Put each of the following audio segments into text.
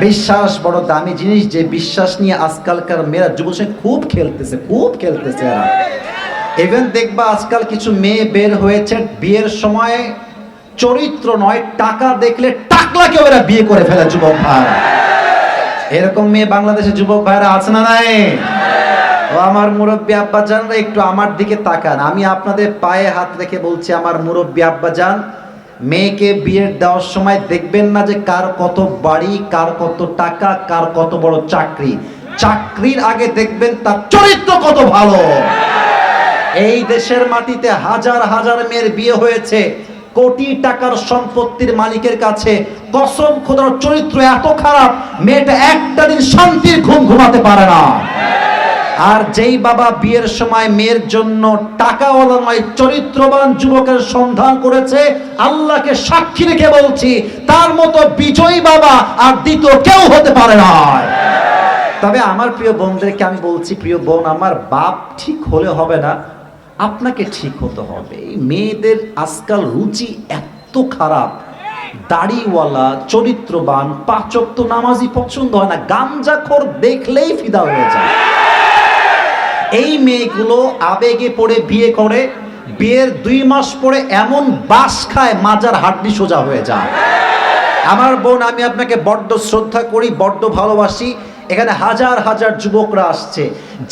বিশ্বাস বড় দামি জিনিস, যে বিশ্বাস নিয়ে আজকালকার মেয়েরা যুবক খুব খেলতেছে এরা। ইভেন দেখবা আজকাল কিছু মেয়ে বের হয়েছে বিয়ের সময় চরিত্র নয় টাকা দেখলে টাকলাকেও এরা বিয়ে করে ফেলে যুবক ভাই। এরকম মেয়ে বাংলাদেশে যুবক ভাইরা আছে না নাই? ও আমার মুরব্বী আব্বা জানরা একটু আমার দিকে তাকান, আমি আপনাদের পায়ে হাত রেখে বলছি, আমার মুরব্বী আব্বা জান, মেয়েকে বিয়ে দেওয়ার সময় দেখবেন না যে কার কত বাড়ি, কার কত টাকা, কার কত বড় চাকরি। চাকরির আগে দেখবেন তার চরিত্র কত ভালো। এই দেশের মাটিতে হাজার হাজার মেয়ের বিয়ে হয়েছে কোটি টাকার সম্পত্তির মালিকের কাছে, কসম খোদার চরিত্র এত খারাপ মেয়েটা একটা দিন শান্তির ঘুম ঘুমাতে পারে না। আর যেই বাবা বিয়ের সময় মেয়ের জন্য টাকাওয়ালা নয় চরিত্রবান যুবকের সন্ধান করেছে, আল্লাহকে সাক্ষী রেখে বলছি তার মতো বিজয়ী বাবা আর দ্বিতীয় কেউ হতে পারে না। তবে আমার প্রিয় বোনদেরকে আমি বলছি, প্রিয় বোন, আমার বাপ ঠিক হলে হবে না, আপনাকে ঠিক হতে হবে। এই মেয়েদের আজকাল রুচি এত খারাপ, দাড়িওয়ালা চরিত্রবান পাঁচ ওয়াক্ত নামাজি পছন্দ হয় না, গাঞ্জাখোর দেখলেই ফিদা হয়ে যায়। এই মেয়েগুলো আবেগে পড়ে বিয়ে করে, বিয়ের 2 মাস পরে এমন বাস খায় মাজার হাড্ডি সোজা হয়ে যায়। আমার বোন, আমি আপনাকে বড্ড শ্রদ্ধা করি, বড্ড ভালোবাসি। এখানে হাজার হাজার যুবকরা আসছে,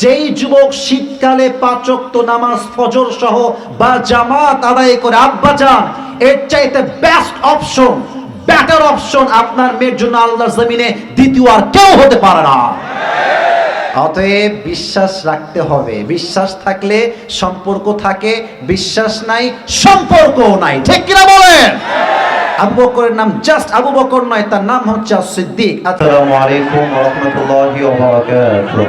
যেই যুবক শীতকালে 5 ওয়াক্ত নামাজ ফজর সহ বা জামাত আদায় করে, আব্বা জান এর চাইতে বেস্ট অপশন, বেটার অপশন আপনার মেয়ের জন্য আল্লাহর জমিনে দ্বিতীয় আর কেউ হতে পারে না। অতএব বিশ্বাস রাখতে হবে, বিশ্বাস থাকলে সম্পর্ক থাকে, বিশ্বাস নাই সম্পর্কও নাই, ঠিক কিনা বলেন? আবু বকরের নাম জাস্ট আবু বকর নয়, তার নাম হচ্ছে সিদ্দিক। আসসালামু আলাইকুম ওয়া রাহমাতুল্লাহি ওয়া বারাকাতুহু।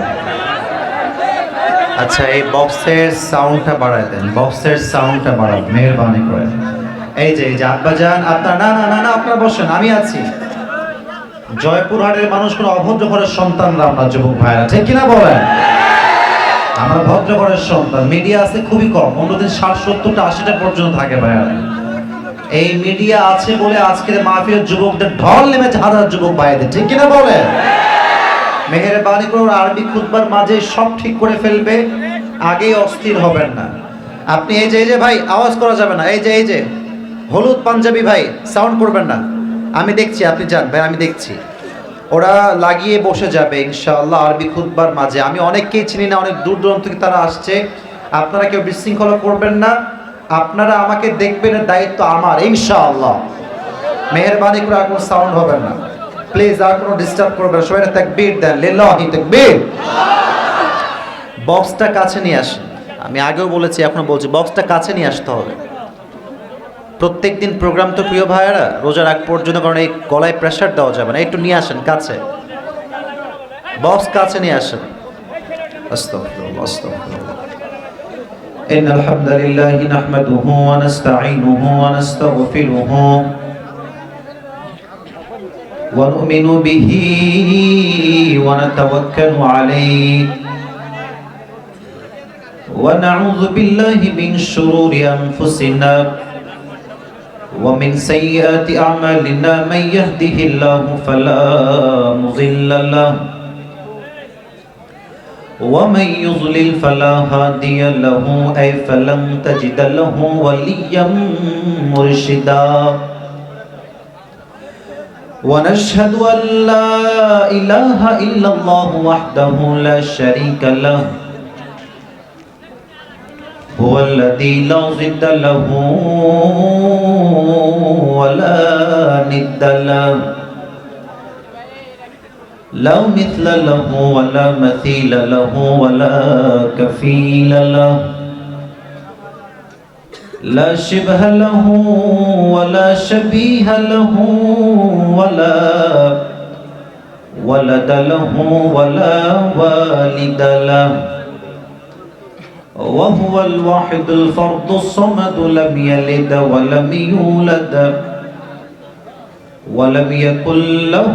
আচ্ছা, এই বক্সের সাউন্ডটা বাড়ায় দেন, বক্সের সাউন্ডটা বাড়ান মেহেরবানি করে। এই যে আব্বাজান আপনার, না না না না আপনারা বসেন, আমি আছি। জয়পুরহাটের মানুষ কোনো অভদ্র ঘরের সন্তানরা আমরা যুবক ভাইরা, ঠিক কিনা বলেন? আমরা ভদ্র ঘরের সন্তান। মিডিয়া আছে খুবই কম, অন্যদিন 60, 70টা 80টা পর্যন্ত থাকে ভাইরা। এই মিডিয়া আছে বলে আজকের মাহফিলের যুবকদের ঢল নেমেছে হাজার যুবক ভাইদের, ঠিক কিনা বলেন? মেহেরবানি করে আরবি খুতবার মাঝে সব ঠিক করে ফেলবে, আগে অস্থির হবেন না আপনি। এই যে ভাই আওয়াজ করা যাবে না, এই যে হলুদ পাঞ্জাবি ভাই সাউন্ড করবেন না, আমি দেখছি, আপনি যান ভাই, আমি দেখছি। ওরা লাগিয়ে বসে যাবে ইনশাআল্লাহ আরবি খুতবার মাঝে। আমি অনেককেই চিনি না, অনেক দূর দূরান্ত থেকে তারা আসছে। আপনারা কেউ বিশৃঙ্খলা করবেন না, আপনারা আমাকে দেখবেন, দায়িত্ব আমার ইনশাআল্লাহ। মেহেরবানি করে আর কোনো সাউন্ড হবে না প্লিজ, আর কোনো ডিস্টার্ব করবেন না। সবাই তাকবীর দেন, লিল্লাহি তাকবীর। বক্সটা কাছে নিয়ে আসেন, আমি আগেও বলেছি এখনো বলছি, বক্সটা কাছে নিয়ে আসতে হবে। প্রত্যেকদিন প্রোগ্রাম তো প্রিয় ভাইয়েরা, রোজার আগ পর্যন্ত, কারণ এই গলায় প্রেসার দেওয়া যাবে না। একটু নিয়ে আসেন কাছে, বক্স কাছে নিয়ে আসেন। আস্তাগফিরুল্লাহ আস্তাগফিরুল্লাহ। ইন্নাল হামদালিল্লাহি নাহমাদুহু ওয়া নাস্তাঈনুহু ওয়া নাস্তাগফিরুহু ওয়া নু'মিনু বিহি ওয়া নাতাওয়াক্কালু আলাইহি ওয়া নাউযু বিল্লাহি মিন শুরুরি আনফুসিনা ومن سيئات أعمالنا من يهده الله فلا مضل له ومن يضلل فلا هادي له أي فلن تجد له وليا مرشدا ونشهد أن لا إله إلا الله وحده لا شريك له هو الذي لا ضد له ولا ند له لا مثل له ولا مثيل له ولا كفيل له لا شبه له ولا شبيه له ولا ولد له ولا والد له وهو الواحد الفرد الصمد لم يلد ولم يولد ولم يكن له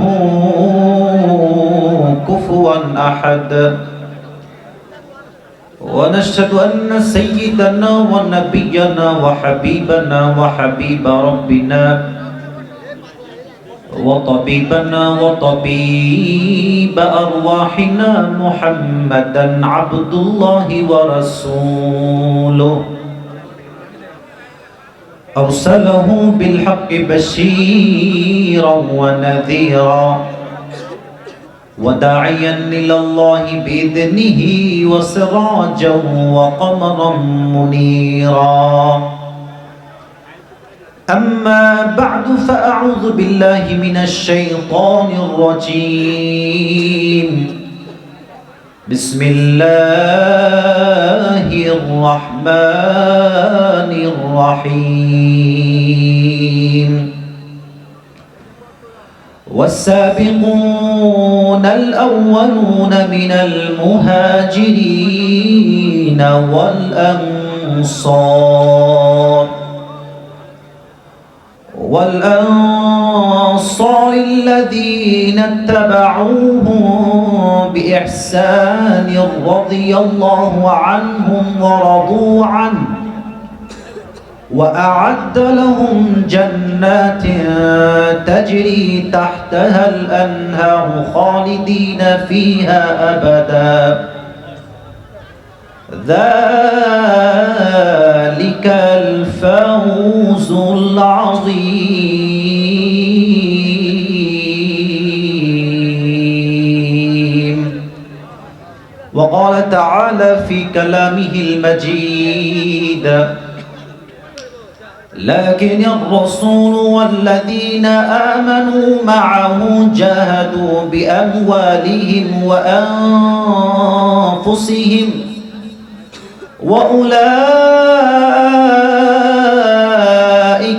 كفوا أحد ونشهد أن سيدنا ونبينا وحبيبنا وحبيب ربنا وطبيبنا وطبيب أرواحنا محمدا عبد الله ورسوله أرسله بالحق بشيرا ونذيرا وداعيا إلى الله بإذنه وسراجا وقمرا منيرا أما بعد فأعوذ بالله من الشيطان الرجيم بسم الله الرحمن الرحيم والسابقون الأولون من المهاجرين والأنصار الذين اتبعوهم بإحسان رضي الله عنهم ورضوا عنه وأعد لهم جنات تجري تحتها الأنهار خالدين فيها أبدا ذلك الفوز العظيم. وقال تعالى في كلامه المجيد لكن الرسول والذين آمنوا معه جاهدوا بأموالهم وأنفسهم وأولئك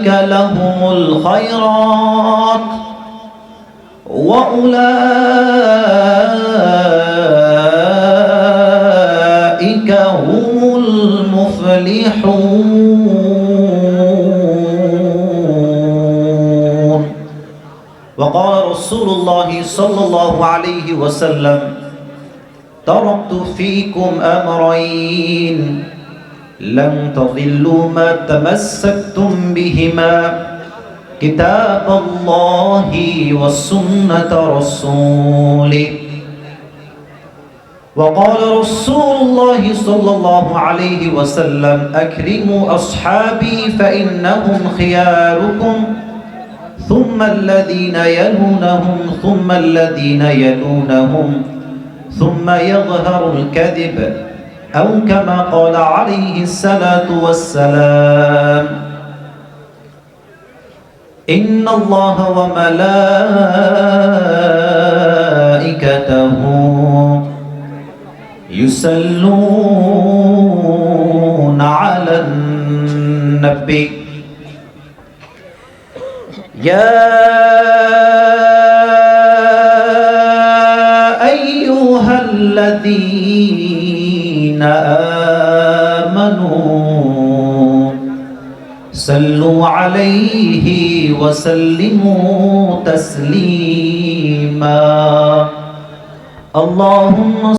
لهم الخيرات وأولئك هم المفلحون. وقال رسول الله صلى الله عليه وسلم تركت فيكم أمرين لن تضلوا ما تمسكتم بهما كتاب الله وسنة رسوله. وقال رسول الله صلى الله عليه وسلم أكرموا أصحابي فإنهم خياركم ثم الذين يلونهم ثم الذين يلونهم ثم يظهر الكذب أو كما قال عليه الصلاة والسلام إن الله وملائكته يصلون على النبي يا أيها الذين آمنوا صلوا عليه وسلموا تسليما. اللهم